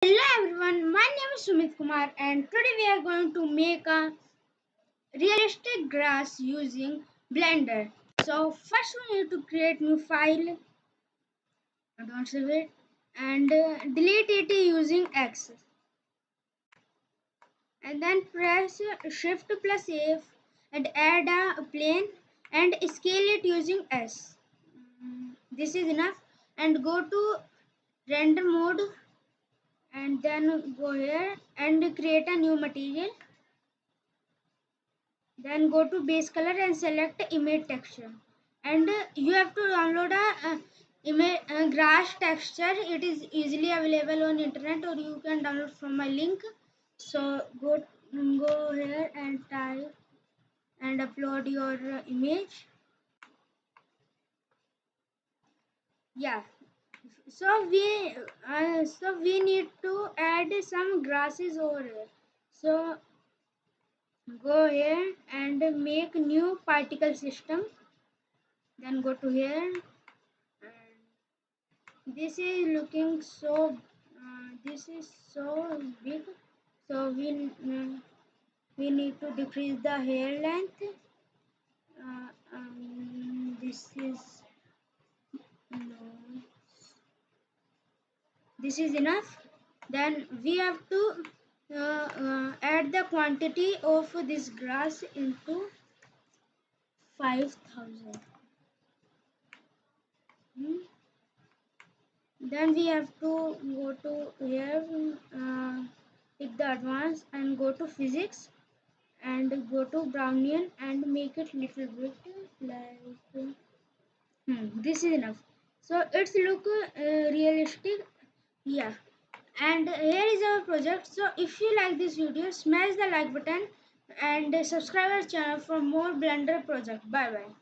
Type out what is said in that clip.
Hello everyone, my name is Sumit Kumar and today we are going to make a realistic grass using Blender. So first we need to create new file, don't save it, and delete it using X. And then press Shift plus A and add a plane and scale it using S. This is enough and go to render mode and then go here and create a new material. Then go to base color and select image texture, and you have to download a image grass texture. It is easily available on internet or you can download from my link. So go here and type and upload your image. Yeah, so we need to add some grasses over here. So go here and make new particle system, then go to here. This is looking so this is so big, so we need to decrease the hair length. This is no, this is enough. Then we have to add the quantity of this grass into 5,000. Then we have to go to here, pick the advanced and go to physics and go to Brownian and make it little bit like this is enough. So it's look realistic. Yeah, and here is our project. So if you like this video, smash the like button and subscribe our channel for more Blender project. Bye bye.